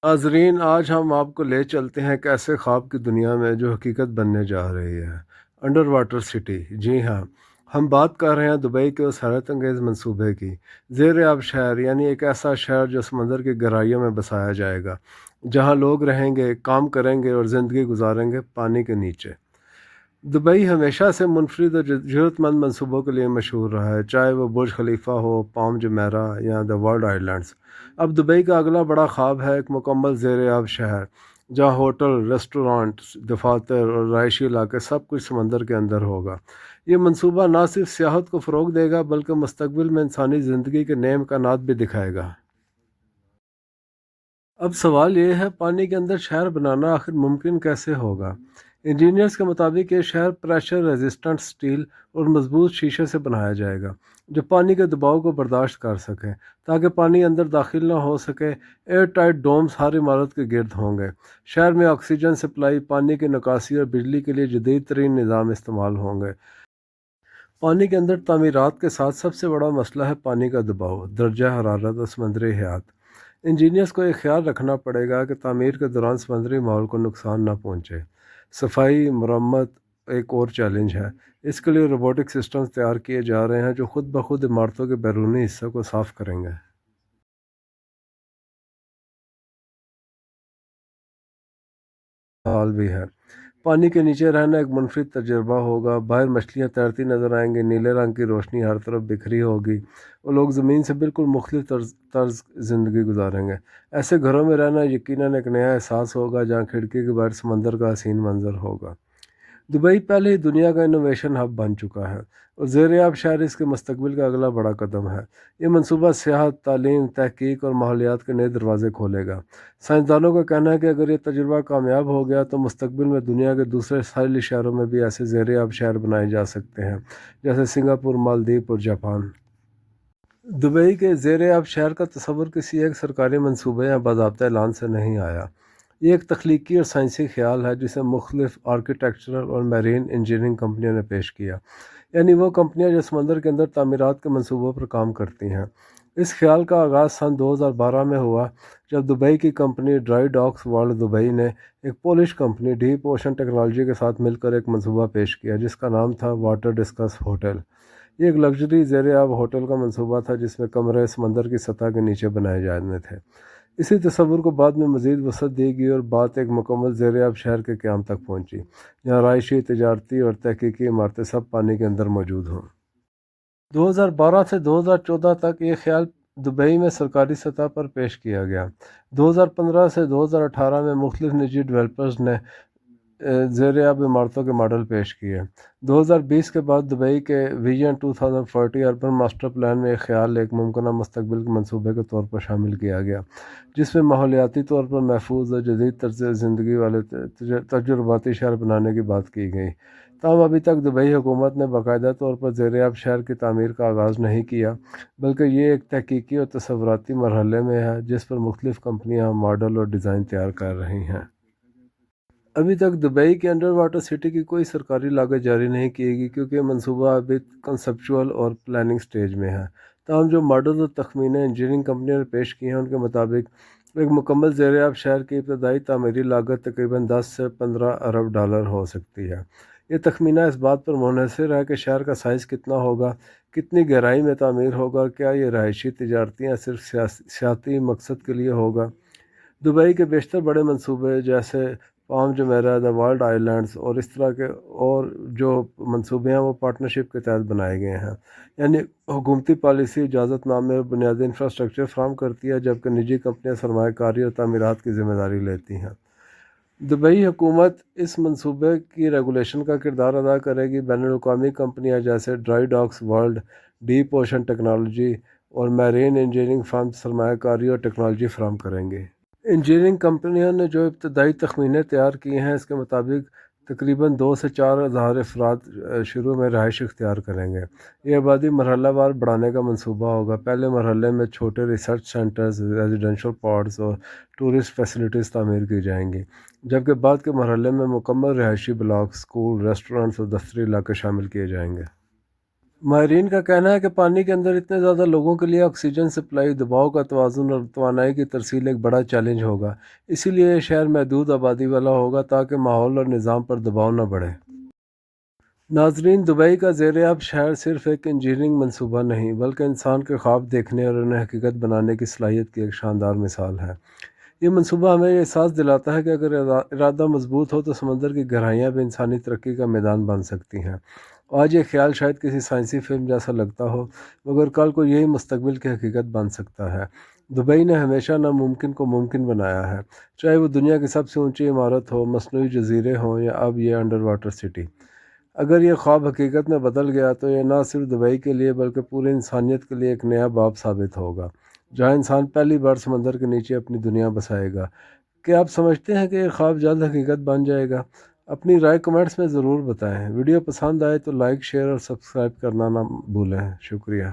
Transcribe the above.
ناظرین، آج ہم آپ کو لے چلتے ہیں ایک ایسے خواب کی دنیا میں جو حقیقت بننے جا رہی ہے۔ انڈر واٹر سٹی، جی ہاں، ہم بات کر رہے ہیں دبئی کے اس حیرت انگیز منصوبے کی۔ زیر آب شہر، یعنی ایک ایسا شہر جو سمندر کی گہرائیوں میں بسایا جائے گا، جہاں لوگ رہیں گے، کام کریں گے اور زندگی گزاریں گے پانی کے نیچے۔ دبئی ہمیشہ سے منفرد اور جرت مند منصوبوں کے لیے مشہور رہا ہے، چاہے وہ برج خلیفہ ہو، پام جمیرہ یا دا ورلڈ آئلینڈز۔ اب دبئی کا اگلا بڑا خواب ہے ایک مکمل زیر آب شہر، جہاں ہوٹل، ریسٹورانٹ، دفاتر اور رہائشی علاقے سب کچھ سمندر کے اندر ہوگا۔ یہ منصوبہ نہ صرف سیاحت کو فروغ دے گا بلکہ مستقبل میں انسانی زندگی کے نئے امکانات بھی دکھائے گا۔ اب سوال یہ ہے، پانی کے اندر شہر بنانا آخر ممکن کیسے ہوگا؟ انجینئرز کے مطابق یہ شہر پریشر ریزسٹنٹ سٹیل اور مضبوط شیشے سے بنایا جائے گا، جو پانی کے دباؤ کو برداشت کر سکے تاکہ پانی اندر داخل نہ ہو سکے۔ ایئر ٹائٹ ڈومز ہر عمارت کے گرد ہوں گے۔ شہر میں آکسیجن سپلائی، پانی کی نکاسی اور بجلی کے لیے جدید ترین نظام استعمال ہوں گے۔ پانی کے اندر تعمیرات کے ساتھ سب سے بڑا مسئلہ ہے پانی کا دباؤ، درجہ حرارت اور سمندری حیات۔ انجینئرز کو یہ خیال رکھنا پڑے گا کہ تعمیر کے دوران سمندری ماحول کو نقصان نہ پہنچے۔ صفائی مرمت ایک اور چیلنج ہے۔ اس کے لیے روبوٹک سسٹمز تیار کیے جا رہے ہیں جو خود بخود عمارتوں کے بیرونی حصے کو صاف کریں گے۔ حال بھی ہے، پانی کے نیچے رہنا ایک منفرد تجربہ ہوگا۔ باہر مچھلیاں تیرتی نظر آئیں گی، نیلے رنگ کی روشنی ہر طرف بکھری ہوگی اور لوگ زمین سے بالکل مختلف طرز زندگی گزاریں گے۔ ایسے گھروں میں رہنا یقیناً ایک نیا احساس ہوگا جہاں کھڑکی کے باہر سمندر کا حسین منظر ہوگا۔ دبئی پہلے ہی دنیا کا انوویشن ہب بن چکا ہے اور زیر آب شہر اس کے مستقبل کا اگلا بڑا قدم ہے۔ یہ منصوبہ سیاحت، تعلیم، تحقیق اور ماحولیات کے نئے دروازے کھولے گا۔ سائنسدانوں کا کہنا ہے کہ اگر یہ تجربہ کامیاب ہو گیا تو مستقبل میں دنیا کے دوسرے ساحلی شہروں میں بھی ایسے زیر آب شہر بنائے جا سکتے ہیں، جیسے سنگاپور، مالدیپ اور جاپان۔ دبئی کے زیر آب شہر کا تصور کسی ایک سرکاری منصوبے یا باضابطہ اعلان سے نہیں آیا۔ یہ ایک تخلیقی اور سائنسی خیال ہے جسے مختلف آرکیٹیکچرل اور میرین انجینئرنگ کمپنیوں نے پیش کیا، یعنی وہ کمپنیاں جو سمندر کے اندر تعمیرات کے منصوبوں پر کام کرتی ہیں۔ اس خیال کا آغاز سن 2012 میں ہوا جب دبئی کی company dry docks world Dubai نے ایک Polish company deep ocean technology کے ساتھ مل کر ایک منصوبہ پیش کیا جس کا نام تھا واٹر ڈسکس ہوٹل۔ یہ ایک لگژری زیر آب ہوٹل کا منصوبہ تھا جس میں کمرے سمندر کی سطح کے نیچے بنائے جانے تھے۔ اسی تصور کو بعد میں مزید وسعت دی گئی اور بات ایک مکمل زیر آب شہر کے قیام تک پہنچی، جہاں رہائشی، تجارتی اور تحقیقی عمارتیں سب پانی کے اندر موجود ہوں۔ 2012 سے 2014 تک یہ خیال دبئی میں سرکاری سطح پر پیش کیا گیا۔ 2015 سے 2018 میں مختلف نجی ڈیولپرز نے زیر آب عمارتوں کے ماڈل پیش کیے۔ 2020 کے بعد دبئی کے ویژن 2040 اربن ماسٹر پلان میں یہ خیال ایک ممکنہ مستقبل کے منصوبے کے طور پر شامل کیا گیا، جس میں ماحولیاتی طور پر محفوظ اور جدید طرز زندگی والے تجرباتی شہر بنانے کی بات کی گئی۔ تاہم ابھی تک دبئی حکومت نے باقاعدہ طور پر زیر آب شہر کی تعمیر کا آغاز نہیں کیا، بلکہ یہ ایک تحقیقی اور تصوراتی مرحلے میں ہے جس پر مختلف کمپنیاں ماڈل اور ڈیزائن تیار کر رہی ہیں۔ ابھی تک دبئی کے انڈر واٹر سٹی کی کوئی سرکاری لاگت جاری نہیں کی گئی کیونکہ یہ منصوبہ ابھی کنسپچول اور پلاننگ سٹیج میں ہے۔ تاہم جو ماڈل اور تخمینے انجینئرنگ کمپنیوں نے پیش کیے ہیں ان کے مطابق ایک مکمل زیر آب شہر کی ابتدائی تعمیری لاگت تقریباً 10 سے 15 ارب ڈالر ہو سکتی ہے۔ یہ تخمینہ اس بات پر منحصر ہے کہ شہر کا سائز کتنا ہوگا، کتنی گہرائی میں تعمیر ہوگا اور کیا یہ رہائشی، تجارتی یا صرف سیاحتی مقصد کے لیے ہوگا۔ دبئی کے بیشتر بڑے منصوبے جیسے پام جمیرہ، دا ورلڈ آئلینڈز اور اس طرح کے اور جو منصوبے ہیں وہ پارٹنرشپ کے تحت بنائے گئے ہیں، یعنی حکومتی پالیسی اجازت نامے اور بنیادی انفراسٹرکچر فراہم کرتی ہے جبکہ نجی کمپنیاں سرمایہ کاری اور تعمیرات کی ذمہ داری لیتی ہیں۔ دبئی حکومت اس منصوبے کی ریگولیشن کا کردار ادا کرے گی۔ بین الاقوامی کمپنیاں جیسے dry docks world, deep ocean technology اور میرین انجینئرنگ فرم سرمایہ کاری اور ٹیکنالوجی فراہم کریں گے۔ انجینئرنگ کمپنیوں نے جو ابتدائی تخمینے تیار کیے ہیں اس کے مطابق تقریباً 2 سے 4 ہزار افراد شروع میں رہائش اختیار کریں گے۔ یہ آبادی مرحلہ وار بڑھانے کا منصوبہ ہوگا۔ پہلے مرحلے میں چھوٹے ریسرچ سینٹرز، ریزیڈینشل پاڈز اور ٹورسٹ فیسلٹیز تعمیر کی جائیں گی، جبکہ بعد کے مرحلے میں مکمل رہائشی بلاک، اسکول، ریسٹورنٹس اور دفتری علاقے شامل کیے جائیں گے۔ ماہرین کا کہنا ہے کہ پانی کے اندر اتنے زیادہ لوگوں کے لیے آکسیجن سپلائی، دباؤ کا توازن اور توانائی کی ترسیل ایک بڑا چیلنج ہوگا۔ اسی لیے یہ شہر محدود آبادی والا ہوگا تاکہ ماحول اور نظام پر دباؤ نہ بڑھے۔ ناظرین، دبئی کا زیر آب شہر صرف ایک انجینئرنگ منصوبہ نہیں بلکہ انسان کے خواب دیکھنے اور انہیں حقیقت بنانے کی صلاحیت کی ایک شاندار مثال ہے۔ یہ منصوبہ ہمیں یہ احساس دلاتا ہے کہ اگر ارادہ مضبوط ہو تو سمندر کی گہرائیاں بھی انسانی ترقی کا میدان بن سکتی ہیں۔ آج یہ خیال شاید کسی سائنسی فلم جیسا لگتا ہو، مگر کل کو یہی مستقبل کی حقیقت بن سکتا ہے۔ دبئی نے ہمیشہ ناممکن کو ممکن بنایا ہے، چاہے وہ دنیا کی سب سے اونچی عمارت ہو، مصنوعی جزیرے ہوں یا اب یہ انڈر واٹر سٹی۔ اگر یہ خواب حقیقت میں بدل گیا تو یہ نہ صرف دبئی کے لیے بلکہ پوری انسانیت کے لیے ایک نیا باب ثابت ہوگا، جہاں انسان پہلی بار سمندر کے نیچے اپنی دنیا بسائے گا۔ کیا آپ سمجھتے ہیں کہ یہ خواب جلد حقیقت بن جائے گا؟ اپنی رائے کمنٹس میں ضرور بتائیں۔ ویڈیو پسند آئے تو لائک، شیئر اور سبسکرائب کرنا نہ بھولیں۔ شکریہ۔